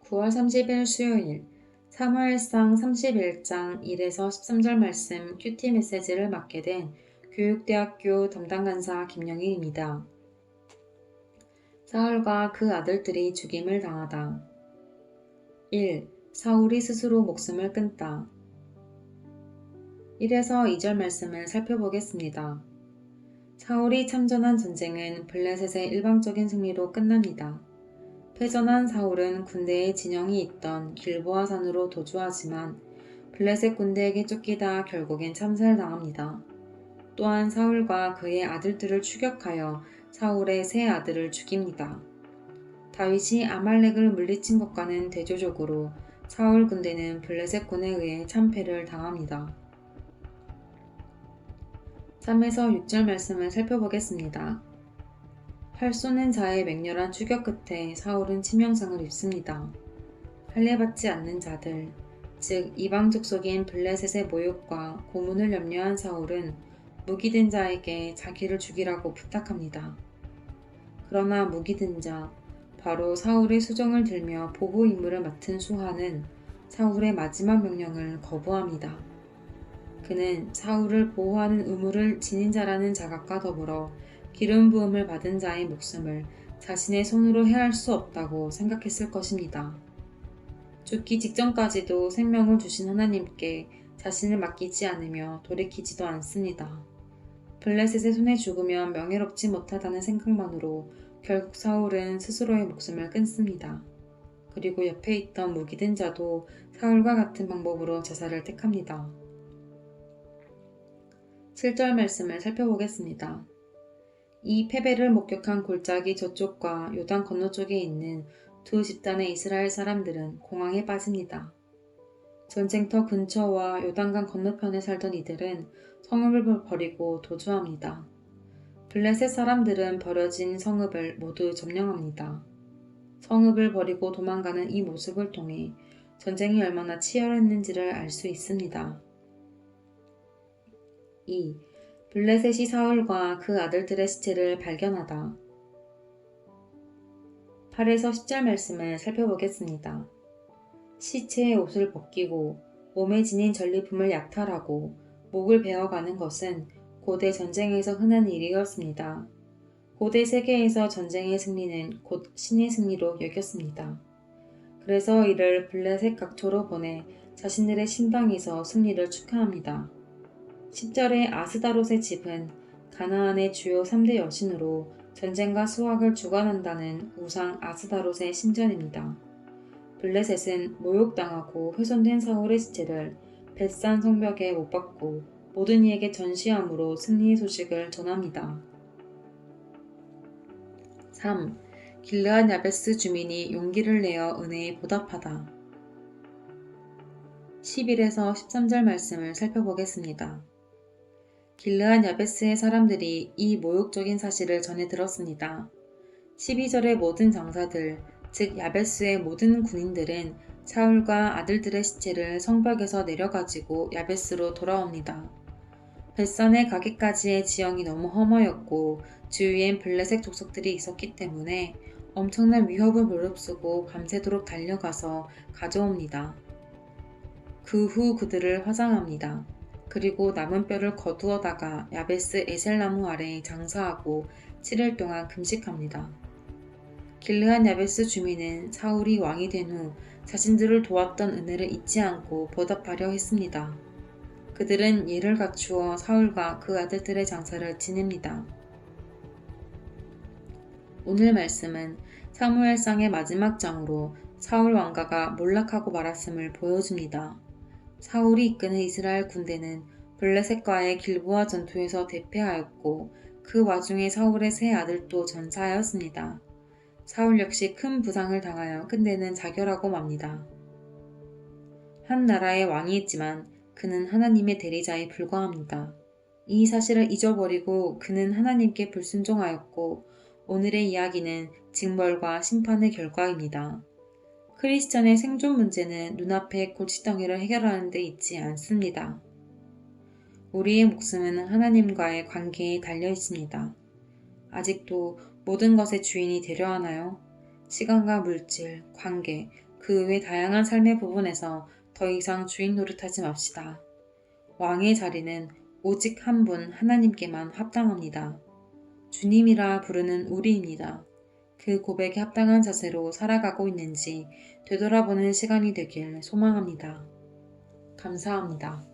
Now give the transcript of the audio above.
9월 30일 수요일 사무엘상 31장 1에서 13절 말씀 큐티 메시지를 맡게 된 교육대학교 담당 간사 김영일입니다. 사울과 그 아들들이 죽임을 당하다. 1. 사울이 스스로 목숨을 끊다. 1에서 2절 말씀을 살펴보겠습니다. 사울이 참전한 전쟁은 블레셋의 일방적인 승리로 끝납니다. 패전한 사울은 군대의 진영이 있던 길보아 산으로 도주하지만 블레셋 군대에게 쫓기다 결국엔 참살당합니다. 또한 사울과 그의 아들들을 추격하여 사울의 세 아들을 죽입니다. 다윗이 아말렉을 물리친 것과는 대조적으로 사울 군대는 블레셋 군에 의해 참패를 당합니다. 3에서 6절 말씀을 살펴보겠습니다. 활 쏘는 자의 맹렬한 추격 끝에 사울은 치명상을 입습니다. 할례받지 않는 자들, 즉 이방 족속인 블레셋의 모욕과 고문을 염려한 사울은 무기든 자에게 자기를 죽이라고 부탁합니다. 그러나 무기든 자, 바로 사울의 수정을 들며 보호 임무를 맡은 수하는 사울의 마지막 명령을 거부합니다. 그는 사울을 보호하는 의무를 지닌 자라는 자각과 더불어 기름 부음을 받은 자의 목숨을 자신의 손으로 해할 수 없다고 생각했을 것입니다. 죽기 직전까지도 생명을 주신 하나님께 자신을 맡기지 않으며 돌이키지도 않습니다. 블레셋의 손에 죽으면 명예롭지 못하다는 생각만으로 결국 사울은 스스로의 목숨을 끊습니다. 그리고 옆에 있던 무기든 자도 사울과 같은 방법으로 자살을 택합니다. 7절 말씀을 살펴보겠습니다. 이 패배를 목격한 골짜기 저쪽과 요단 건너쪽에 있는 두 집단의 이스라엘 사람들은 공황에 빠집니다. 전쟁터 근처와 요단강 건너편에 살던 이들은 성읍을 버리고 도주합니다. 블레셋 사람들은 버려진 성읍을 모두 점령합니다. 성읍을 버리고 도망가는 이 모습을 통해 전쟁이 얼마나 치열했는지를 알 수 있습니다. 2. 블레셋이 사울과 그 아들들의 시체를 발견하다. 8에서 10절 말씀을 살펴보겠습니다. 시체의 옷을 벗기고 몸에 지닌 전리품을 약탈하고 목을 베어가는 것은 고대 전쟁에서 흔한 일이었습니다. 고대 세계에서 전쟁의 승리는 곧 신의 승리로 여겼습니다. 그래서 이를 블레셋 각처로 보내 자신들의 신당에서 승리를 축하합니다. 10절의 아스다롯의 집은 가나안의 주요 3대 여신으로 전쟁과 수확을 주관한다는 우상 아스다롯의 신전입니다. 블레셋은 모욕당하고 훼손된 사울의 시체를 벳산 성벽에 못 박고 모든 이에게 전시함으로 승리의 소식을 전합니다. 3. 길르앗 야베스 주민이 용기를 내어 은혜에 보답하다. 11에서 13절 말씀을 살펴보겠습니다. 길르앗 야베스의 사람들이 이 모욕적인 사실을 전해 들었습니다. 12절의 모든 장사들, 즉 야베스의 모든 군인들은 사울과 아들들의 시체를 성벽에서 내려가지고 야베스로 돌아옵니다. 벳산에 가기까지의 지형이 너무 험하였고 주위엔 블레셋 족속들이 있었기 때문에 엄청난 위협을 무릅쓰고 밤새도록 달려가서 가져옵니다. 그 후 그들을 화장합니다. 그리고 남은 뼈를 거두어다가 야베스 에셀나무 아래에 장사하고 7일 동안 금식합니다. 길르앗 야베스 주민은 사울이 왕이 된 후 자신들을 도왔던 은혜를 잊지 않고 보답하려 했습니다. 그들은 예를 갖추어 사울과 그 아들들의 장사를 지냅니다. 오늘 말씀은 사무엘상의 마지막 장으로 사울 왕가가 몰락하고 말았음을 보여줍니다. 사울이 이끄는 이스라엘 군대는 블레셋과의 길보아 전투에서 대패하였고 그 와중에 사울의 세 아들도 전사하였습니다. 사울 역시 큰 부상을 당하여 끝내는 자결하고 맙니다. 한 나라의 왕이 있지만 그는 하나님의 대리자에 불과합니다. 이 사실을 잊어버리고 그는 하나님께 불순종하였고 오늘의 이야기는 징벌과 심판의 결과입니다. 크리스천의 생존 문제는 눈앞의 골칫덩이를 해결하는 데 있지 않습니다. 우리의 목숨은 하나님과의 관계에 달려 있습니다. 아직도 모든 것의 주인이 되려 하나요? 시간과 물질, 관계, 그 외 다양한 삶의 부분에서 더 이상 주인 노릇하지 맙시다. 왕의 자리는 오직 한 분 하나님께만 합당합니다. 주님이라 부르는 우리입니다. 그 고백에 합당한 자세로 살아가고 있는지 되돌아보는 시간이 되길 소망합니다. 감사합니다.